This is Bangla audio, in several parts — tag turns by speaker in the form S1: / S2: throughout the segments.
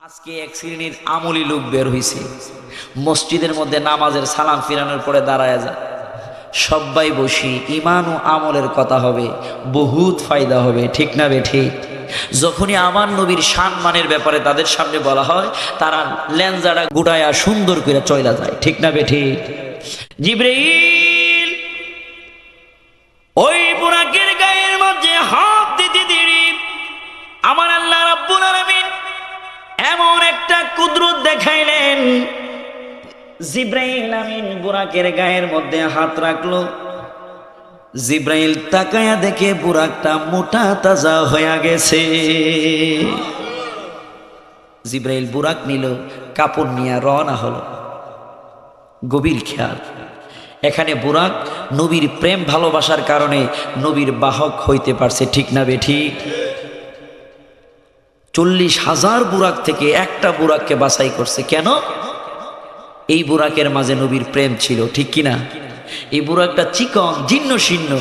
S1: আজকে এক শ্রেণীর আমলি লোক বের হইছে, মসজিদের মধ্যে নামাজের সালাম ফিরানোর পরে দাঁড়ায় যায়। সবাই বসি ইমান ও আমলের কথা হবে, বহুত ফায়দা হবে, ঠিক না বেঠিক? যখনই আমার নবীর সম্মানের ব্যাপারে তাদের সামনে বলা হয়, তারা লেঞ্জাটা গুড়ায়া সুন্দর করে চইলা যায়, ঠিক না বেঠিক? জিবরাইল ওই বুরাকের গায়ের মধ্যে হাত দিতে দেরি আমার আল্লাহ রাব্বুল আলামিন এমন একটা কুদরত দেখাইলেন। জিব্রাইল আমিন বুরাকের গায়ের মধ্যে হাত রাখলো। জিব্রাইল তাকায়া দেখে বুরাকটা মোটা তাজা হয়ে গেছে। জিব্রাইল বুরাক নিল, কাপড় নিয়ে রওনা হলো। গভীর খেয়াল, এখানে বুরাক নবীর প্রেম ভালোবাসার কারণে নবীর বাহক হইতে পারছে, ঠিক না বেঠিক? 40,000 বুরাক থেকে একটা বুরাককে বাছাই করছে। কেন? এই বুরাকের মাঝে নবীর প্রেম ছিল, ঠিক কিনা? এই বুরাকটা চিকন জীর্ণ শীর্ণ,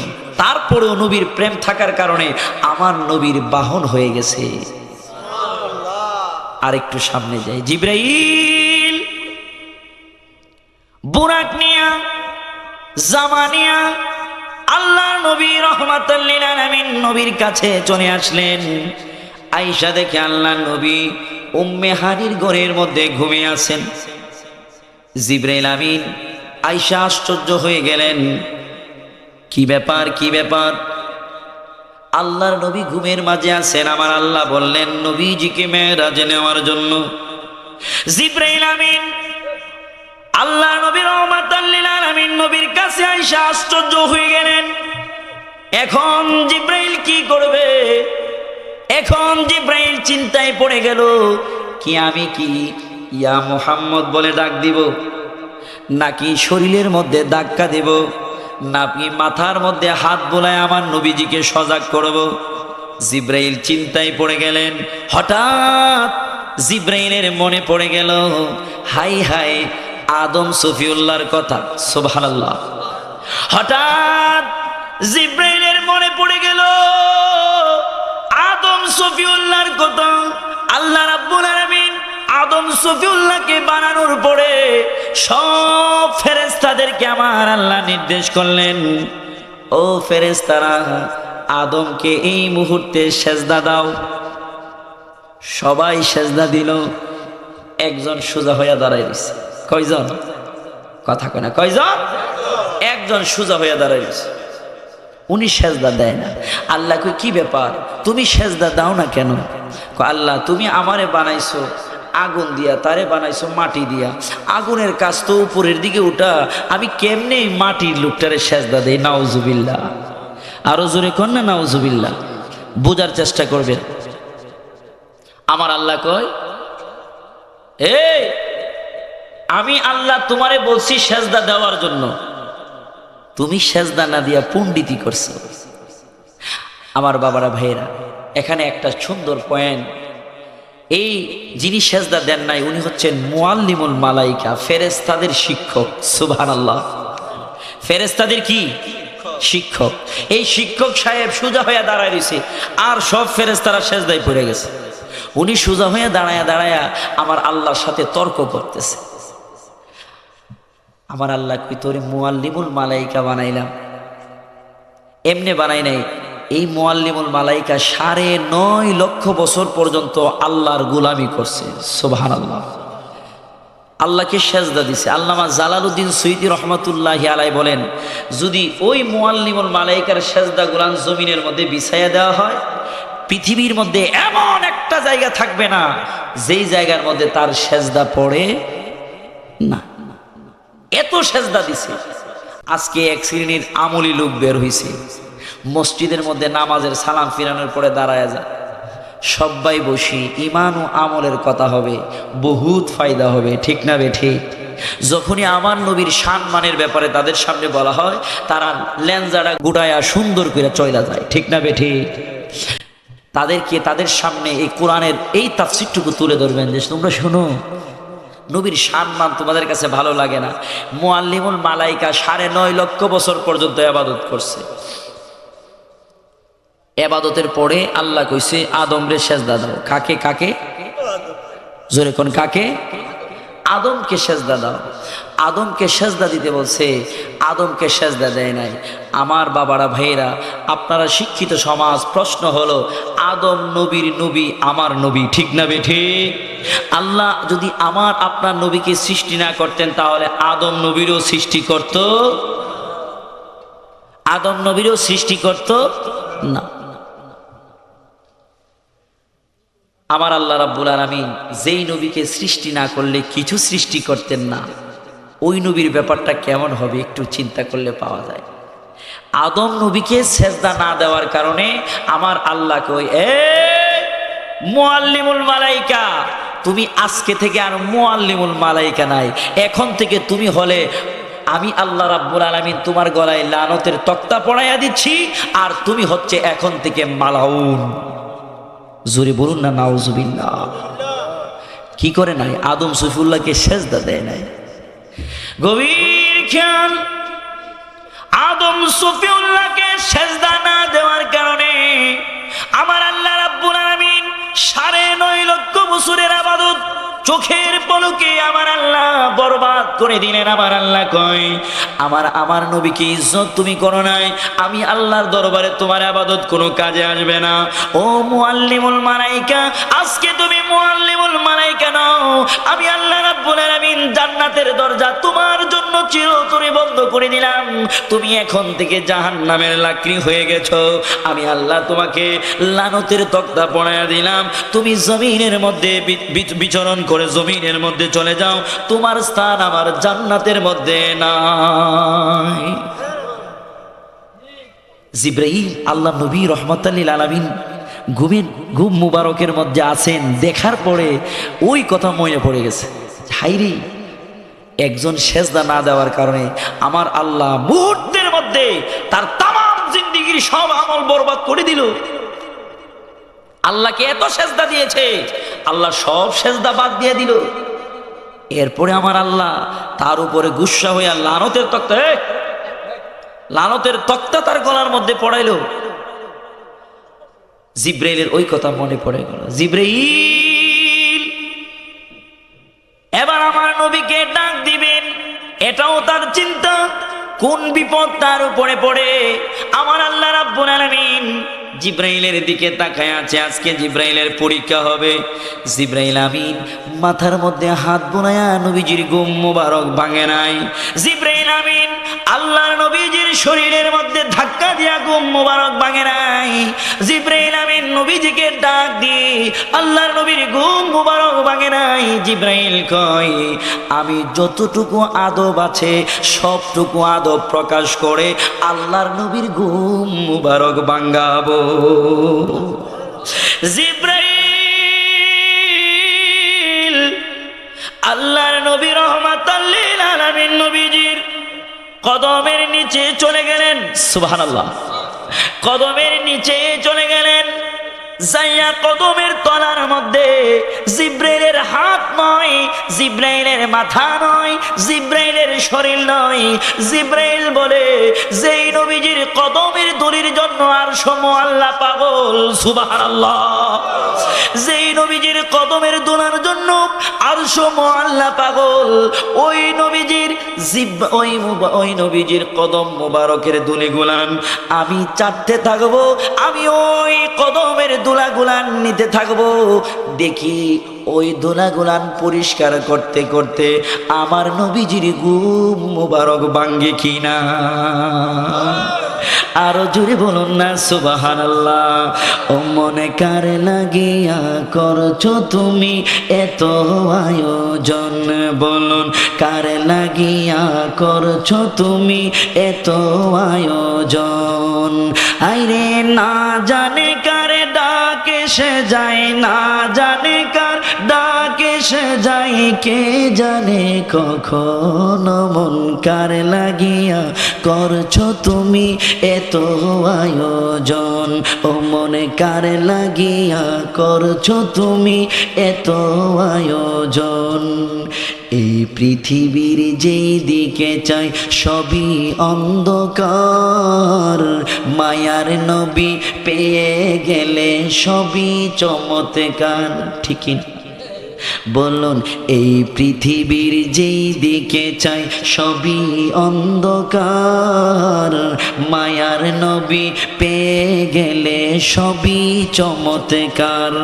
S1: তারপরেও নবীর প্রেম থাকার কারণে আমার নবীর বাহন হয়ে গেছে। আর একটু সামনে যাই, জিব্রাইল বুরাক নিয়া জামানিয়া আল্লাহ নবী রাহমাতাল লিল আলামিন নবীর কাছে চলে আসলেন। আয়েশা দেখে আল্লাহ নবী উম্মে হানির ঘরের মধ্যে ঘুমিয়ে আছেন। জিবরাইল আমিন আয়েশা আশ্চর্য হয়ে গেলেন, কি ব্যাপার, কি ব্যাপার? আল্লাহর নবী ঘুমের মাঝে আছেন। আমার আল্লাহ বললেন নবীজিকে মেরাজে নেওয়ার জন্য। জিবরাইল আমিন আল্লাহ নবী রাহমাতাল লিল আলামিন নবীর কাছে আয়েশা আশ্চর্য হয়ে গেলেন। এখন জিবরাইল কি করবে? এখন জিব্রাইল চিন্তায় পড়ে গেল, কি আমি কি ইয়া মুহাম্মদ বলে ডাক দিব, নাকি শরীরের মধ্যে ধাক্কা দেব, নাকি মাথার মধ্যে হাত বোলায় আমার নবীজিকে সজাগ করব? জিব্রাইল চিন্তায় পড়ে গেলেন। হঠাৎ জিব্রাইলের মনে পড়ে গেল, হাই হাই আদম সফিউল্লাহর কথা, সুবহানাল্লাহ। হঠাৎ জিব্রাইলের মনে পড়ে গেল আদম সফিউল্লাহর কথা। আল্লাহ রাব্বুল আলামিন আদম সফিউল্লাহকে বানানোর পরে সব ফেরেশতাদেরকে আমার আল্লাহ নির্দেশ করলেন, ও ফেরেশতারা আদমকে এই মুহূর্তে সেজদা দাও। সবাই সেজদা দিল। একজন সোজা হয়ে দাঁড়ায় রয়েছে। কয়জন? কথা কয় না, কয়জন? একজন সোজা হয়ে দাঁড়ায় রয়েছে। উনি সেজদা দেয় না। আল্লাহ কই কি ব্যাপার, তুমি সেজদা দাও না কেন? আল্লাহ তুমি আমারে বানাইছো আগুন দিয়া, তারে বানাইছো মাটি দিয়া। আগুনের কাজ তো উপরের দিকে উঠা, আমি কেমনে মাটির লোকটারে সেজদা দেই? নাউজুবিল্লাহ। আরো জোরে কর না নাউজুবিল্লাহ। বোঝার চেষ্টা করবেন। আমার আল্লাহ কয়, এই আমি আল্লাহ তোমারে বলছি সেজদা দেওয়ার জন্য, তুমি সেজদা না দিয়া পণ্ডিতি করছো। আমার বাবারা ভাইয়েরা, এখানে একটা সুন্দর পয়েন্ট। এই যিনি সেজদা দেন নাই উনি হচ্ছেন মুআল্লিমুল মালাইকা, ফেরেশতাদের শিক্ষক। সুবহানাল্লাহ। ফেরেশতাদের কি শিক্ষক? এই শিক্ষক সাহেব সোজা হয়ে দাঁড়ায় রয়েছে, আর সব ফেরেশতারা সেজদায় পড়ে গেছে। উনি সোজা হয়ে দাঁড়ায়া দাঁড়ায়া আমার আল্লাহর সাথে তর্ক করতেছে। আমার আল্লাহ কই তোরে মুআল্লিমুল মালাইকা বানাইলাম, এমনে বানাই নাই। এই মুআল্লিমুল মালাইকা 9.5 লক্ষ বছর পর্যন্ত আল্লাহর গোলামি করছে। সুবহানাল্লাহ। আল্লাহকে সেজদা দিছে। আল্লামা জালালউদ্দিন সুয়ুতী রহমাতুল্লাহি আলাইহি বলেন, যদি ওই মুআল্লিমুল মালাইকার সেজদা গুলান জমিনের মধ্যে বিছাইয়া দেওয়া হয়, পৃথিবীর মধ্যে এমন একটা জায়গা থাকবে না যেই জায়গার মধ্যে তার সেজদা পড়ে না। এত সেজদা দিছে। আজকে এক শ্রেণীর আমলি লোক বের হইছে, মসজিদের মধ্যে নামাজের সালাম ফিরানোর পরে দাঁড়ায় যায়। সবাই বসি ইমান ও আমলের কথা হবে, বহুত ফায়দা হবে, ঠিক না বেঠিক? যখনই আমার নবীর সম্মানের ব্যাপারে তাদের সামনে বলা হয়, তারা লেঞ্জাটা গুড়ায়া সুন্দর করে চইলা যায়, ঠিক না বেঠিক? তাদেরকে তাদের সামনে এই কোরআনের এই তাফসীরটুকু তুলে ধরবেন যে তোমরা শোনো, নবীর সম্মান তোমাদের কাছে ভালো লাগে না? মুআল্লিমুল মালাইকা 9.5 লক্ষ বছর পর্যন্ত ইবাদত করছে। ইবাদতের পরে আল্লাহ কইছে আদম রে সেজদা দাও। কাকে? কাকে? জোরে কোন কাকে? আদমকে সেজদা দাও। আদমকে সেজদা দিতে বলছে, আদমকে সেজদা দেয় নাই। আমার বাবারা ভাইয়েরা, আপনারা শিক্ষিত সমাজ, প্রশ্ন হলো আদম নবীর নবী, আমার নবী, ঠিক না বেঠিক? আল্লাহ যদি আমার আপনার নবীকে সৃষ্টি না করতেন তাহলে আদম নবীরও সৃষ্টি করত? আদম নবীরও সৃষ্টি করত না। আমার আল্লাহ রাব্বুল আলামিন যেই নবীকে সৃষ্টি না করলে কিছু সৃষ্টি করতেন না, ওই নবীর ব্যাপারটা কেমন হবে একটু চিন্তা করলে পাওয়া যায়। আদম নবীকে সেজদা না দেওয়ার কারণে আমার আল্লাহকে ওই মুআল্লিমুল মালাইকা, তুমি আজকে থেকে আর মুআল্লিমুল মালাইকা নাই, এখন থেকে তুমি হলে, আমি আল্লাহ রাব্বুল আলামিন তোমার গলায় লানতের তক্তা পড়াইয়া দিচ্ছি, আর তুমি হচ্ছে এখন থেকে মালাউন। জোরে বলুন না নাউজুবিল্লাহ। কি করে নাই? আদম সফিউল্লাহকে সেজদা দেয় নাই। গভীর খেয়াল, আদম সফিউল্লাহকে সেজদা না দেওয়ার কারণে আমার আল্লাহ রাব্বুল আলামিন 9.5 লক্ষ বছরের ইবাদত চোখের পলকে আমার আল্লাহ বরবাদ করে দিলেন। আমার আল্লাহ কয়, আমার নবীকে ইজ্জত তুমি করো নাই, আমি আল্লাহর দরবারে তোমার ইবাদত কোনো কাজে আসবে না। ও মুআল্লিমুল মালাইকা, আজকে তুমি মুআল্লিমুল মালাইকা নাও, আমি আল্লাহ রাব্বুল আলামিন জান্নাতের দরজা তোমার জন্য চিরতরে বন্ধ করে দিলাম। তুমি এখন থেকে জাহান্নামের লাকড়ি হয়ে গেছো। আমি আল্লাহ তোমাকে লানতের তক্তা পড়াইয়া দিলাম। তুমি জমিনের মধ্যে বিচরণ করে জমিনের মধ্যে চলে যাও, তোমার স্থান আমার জান্নাতের মধ্যে নাই। জিবরাইল আল্লাহ নবী রাহমাতাল লিল আলামিন ঘুম মুবারকের মধ্যে আছেন, দেখার পরে ওই কথা মনে পড়ে গেছে, হাইরে একজন সেজদা না দেওয়ার কারণে আমার আল্লাহ মুহূর্তের মধ্যে তার তামাম জিন্দেগীর সব আমল বরবাদ করে দিল। আল্লাহকে এত সেজদা দিয়েছে, আল্লাহ সব সেজদা বাদ দিয়ে দিল। এরপরে আমার আল্লাহ তার উপরে গুসা হইয়া লানতের তক্তা তার গলার মধ্যে পড়াইলো। জিব্রাইলের ওই কথা মনে পড়ে গেল। জিব্রাইল এবার আমার নবীকে ডাক দিবেন, এটাও তার চিন্তা, কোন বিপদ তার উপরে পড়ে। আমার আল্লাহ রাব্বুল আলামিন জিব্রাইলের দিকে তাকায় আছে, আজকে জিব্রাইলের পরীক্ষা হবে। জিব্রাইল আমিন মাথার মধ্যে হাত বুলাইয়া নবীজির ঘুম মুবারক ভাঙে নাই। জিব্রাইল আমিন আল্লাহর নবীজির শরীরের মধ্যে ধাক্কা দিয়া ঘুম মুবারক ভাঙে নাই। জিব্রাইল আমিন নবীজিকে ডাক দিয়ে আল্লাহর নবীর ঘুম মুবারক ভাঙে নাই। জিব্রাইল কয়, আমি যতটুকু আদব আছে সবটুকু আদব প্রকাশ করে আল্লাহর নবীর ঘুম মুবারক ভাঙাবো। জিব্রাইল আল্লাহর নবী রাহমাতাল লিল আলামিন নবীজির কদমের নিচে চলে গেলেন। সুবহানাল্লাহ, কদমের নিচে চলে গেলেন। যাইয়া কদমের তলার মধ্যে জিব্রাইলের হাত নয়, জিব্রাইলের মাথা নয়, জিব্রাইলের শরীর নয়। জিব্রাইল বলে, যেই নবীজির কদমের দলির জন্য আরশ মুআল্লা পাগল। সুবহানাল্লাহ, যেই নবীজির কদমের দোলার জন্য আরশ মুআল্লা পাগল, ওই নবীজির ওই নবীজির কদম মুবারকের দুলিগুলান আমি চাটতে থাকবো, আমি ওই কদমের দুলাগুলান নিতে থাকবো। দেখি ওই দুলাগুলান পরিষ্কার করতে করতে আমার নবীজির ঘুম মুবারক ভাঙ্গে কিনা। আরো জোরে বলুন না সুবহানাল্লাহ। ও মনে কার লাগিয়া করছো তুমি এত আয়োজন, বলুন কার লাগিয়া করছো তুমি এত আয়োজন। আইরে না জানে কার ডাকে সে যায়, না জানে কার ডাকে সে যায়, কে জানে কখন মন কার লাগিয়া করছো তুমি এত আয়োজন। ও মনে কার লাগিয়া করছো তুমি এত আয়োজন। এই পৃথিবীর যেই দিকে চাই সবই অন্ধকার, মায়ার নবী পেয়ে গেলে সবই চমৎকার। ঠিক না? বলুন এই পৃথিবীর যেই দিকে চাই সবই অন্ধকার, মায়ার নবী পেয়ে গেলে সবই চমৎকার।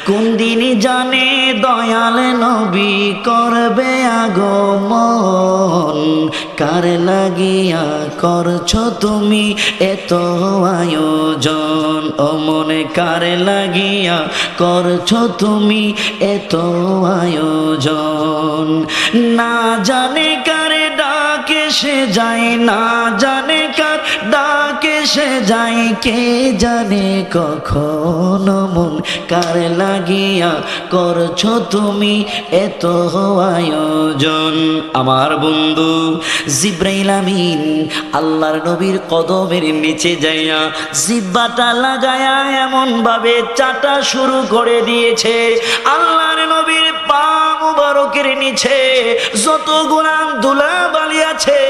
S1: কোন দিন জানে দয়াল নবী করবে আগমন, কার লাগিয়া করছো তুমি এত আয়োজন, ও মনে কার লাগিয়া করছো তুমি এত আয়োজন। না জানে কার ডাকে সে যায়, না জানে কার ডাকে সে যায়, কে জানে কখন মন কার লাগিয়া করছো তুমি এত আয়োজন। আমার বন্ধু জিব্রাইল আমিন আল্লাহর নবীর কদমের নিচে যাইয়া জিব্বাটা লাগায়া এমন ভাবে চাটা শুরু করে দিয়েছে, আল্লাহর নবীর পা মুবারকের নিচে যত গোলাম ধুলা বালি আছে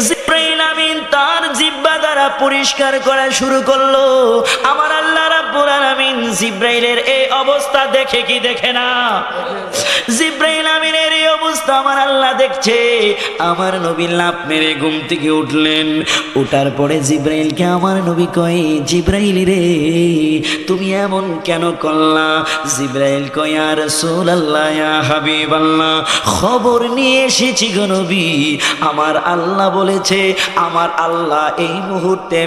S1: জিব্রাইল আমিন তার জিব্বা দ্বারা পরিষ্কার করা শুরু করলো। আমার আল্লাহ রাব্বুল আলামিন জিব্রাইলের এই অবস্থা দেখে কি দেখে না? জিব্রাইল আমিনের এই অবস্থা আমার আল্লাহ দেখছে। আমার নবী লাফ মেরে ঘুম থেকে উঠলেন, উঠার পরে জিব্রাইলকে আমার নবী কয়, জিব্রাইল রে তুমি এমন কেন করলা? জিব্রাইল কয়, ইয়া রাসূলুল্লাহ ইয়া হাবিবাল্লাহ, খবর নিয়ে এসেছি গো নবী, আমার আল্লাহ বলেছে আমার আল্লাহ এই মুহূর্তে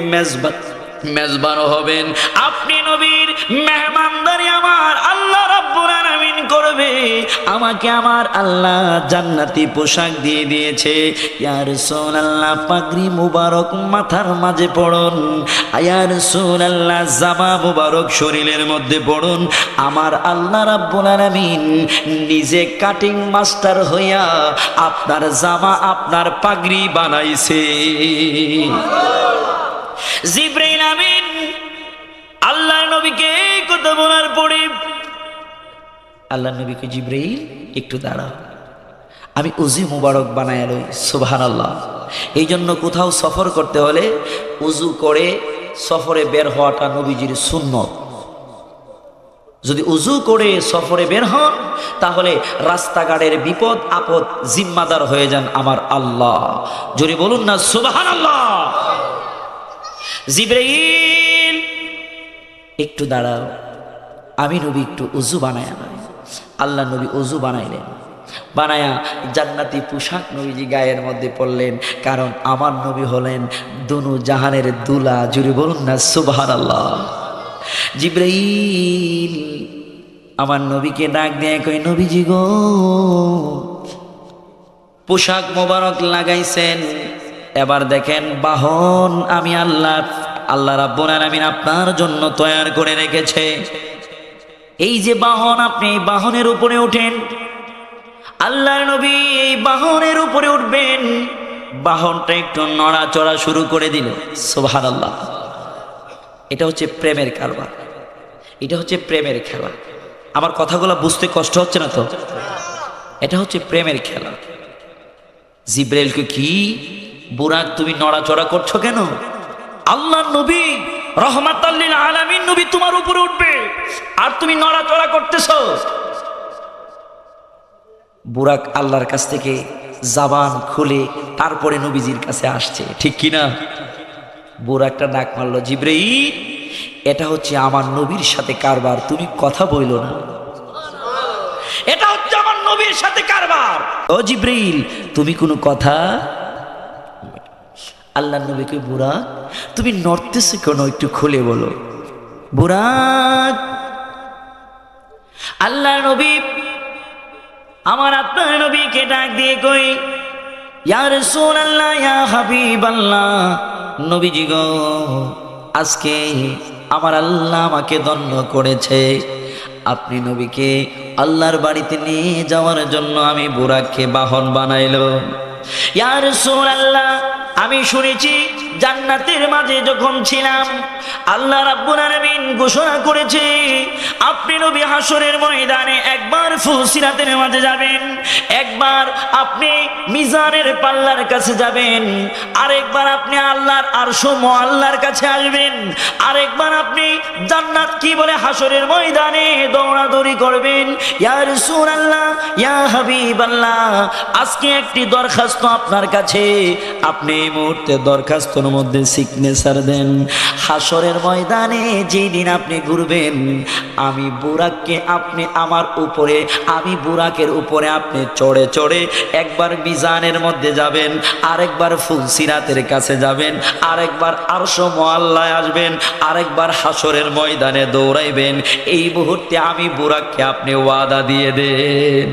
S1: মেজবান হবেন, আপনি নবীর মেহমানদারি আমার আল্লাহ রাব্বুল আলামিন করবে। আমাকে আমার আল্লাহ জান্নাতি পোশাক দিয়ে দিয়েছে। ইয়া রাসূলুল্লাহ পাগড়ি মুবারক মাথার মাঝে পড়ুন, ইয়া রাসূলুল্লাহ জামা মুবারক শরীরের মধ্যে পড়ুন। আমার আল্লাহ রাব্বুল আলামিন নিজে কাটিং মাস্টার হইয়া আপনার জামা আপনার পাগড়ি বানাইছে। জিব্রাইল আমিন আল্লাহর নবীকে এই কথা বলার পরে আল্লাহর নবীকে, জিব্রাইল একটু দাঁড়াও, আমি উজু মুবারক বানায় লই। সুবহানাল্লাহ। এই জন্য কোথাও সফর করতে হলে উজু করে সফরে বের হওয়াটা নবীজির সুন্নত। যদি উজু করে সফরে বের হন তাহলে রাস্তাঘাটের বিপদ আপদ জিম্মাদার হয়ে যান আমার আল্লাহ। জোরে বলুন না সুবহানাল্লাহ। জিব্রাইল একটু দাঁড়াও, আমি নবী একটু উজু বানায় আনাই। আল্লাহ নবী উজু বানাইলেন, বানায়া জান্নাতি পোশাক নবীজি গায়ের মধ্যে পড়লেন, কারণ আমার নবী হলেন দুনু জাহানের দুলা। জুড়ে বলুন না সুবহানাল্লাহ। জিব্রাইল আমার নবীকে ডাক দিয়ে কই, নবীজি গো পোশাক মোবারক লাগাইছেন, এবার দেখেন বাহন আমি আল্লাহ রাব্বুল আলামিন আপনার জন্য তৈরি করে রেখেছে। এই যে বাহন, আপনি এই বাহনের উপরে ওঠেন। আল্লাহর নবী এই বাহনের উপরে উঠবেন, বাহনটা একটু নড়াচড়া শুরু করে দিল। সুবহানাল্লাহ। এটা হচ্ছে প্রেমের কারবার, এটা হচ্ছে প্রেমের খেলা। আমার কথাগুলো বুঝতে কষ্ট হচ্ছে না তো? এটা হচ্ছে প্রেমের খেলা। জিব্রাইলকে, কি বুরাক তুমি নড়াচড়া করছো কেন? আল্লাহর নবী রহমাতাল লিল আলামিন নবী তোমার উপরে উঠবে আর তুমি নড়াচড়া করতেছো। বুরাক আল্লাহর কাছ থেকে জবান খুলে তারপরে নবীজির কাছে আসছে, ঠিক কিনা? বুরাকটা ডাক মারলো, জিব্রাইল এটা হচ্ছে আমার নবীর সাথে কারবার, তুমি কথা বইলো না। এটা হচ্ছে আমার নবীর সাথে কারবার। ও জিব্রাইল তুমি কোনো কথা? আল্লাহ নবীকে, বুরাক তুমি নড়তেছো কেন, একটু খুলে বলো। বুরাক, আল্লাহ নবী আমার আপনার নবীকে ডাক দিয়ে কই, ইয়া রাসূলুল্লাহ ইয়া হাবিবাল্লাহ, নবীজি গো আজকে আমার আল্লাহ আমাকে ধন্য করেছে, আপনি নবীকে আল্লাহর বাড়িতে নিয়ে যাওয়ার জন্য আমি বুরাককে বাহন বানাইলো। ইয়া রাসূলুল্লাহ আমি শুনেছি জান্নাতের মাঝে যখন ছিলাম, আল্লাহ রাব্বুল আলামিন ঘোষণা করেছে আপনি নবী হাসরের ময়দানে একবার ফুলসিরাতের মাঝে যাবেন, একবার আপনি মিজানের পাল্লার কাছে যাবেন, আরেকবার আপনি আল্লাহর আরশ মুআল্লার কাছে আসবেন, আরেকবার আপনি জান্নাত কি বলে হাসরের ময়দানে দৌড়াদৌড়ি করবেন। ইয়া রাসূলুল্লাহ, ইয়া হাবিবাল্লাহ, আজকে একটি দরখাস্ত আপনার কাছে, আপনি এই মুহূর্তে দরখাস্তর মধ্যে সিগনেচার দেন। হাসরের ময়দানে যেই দিন আপনি ঘুরবেন, আমি বুরাককে আপনি আমার উপরে, আমি বুরাকের উপরে আপনি চড়ে চড়ে একবার মিজানের মধ্যে যাবেন, আরেকবার ফুলসিরাতের কাছে যাবেন, আরেকবার আরশ মুআল্লায় আসবেন, আরেকবার হাসরের ময়দানে দৌড়াইবেন। এই মুহূর্তে আমি বুরাককে আপনি ওয়াদা দিয়ে দেন।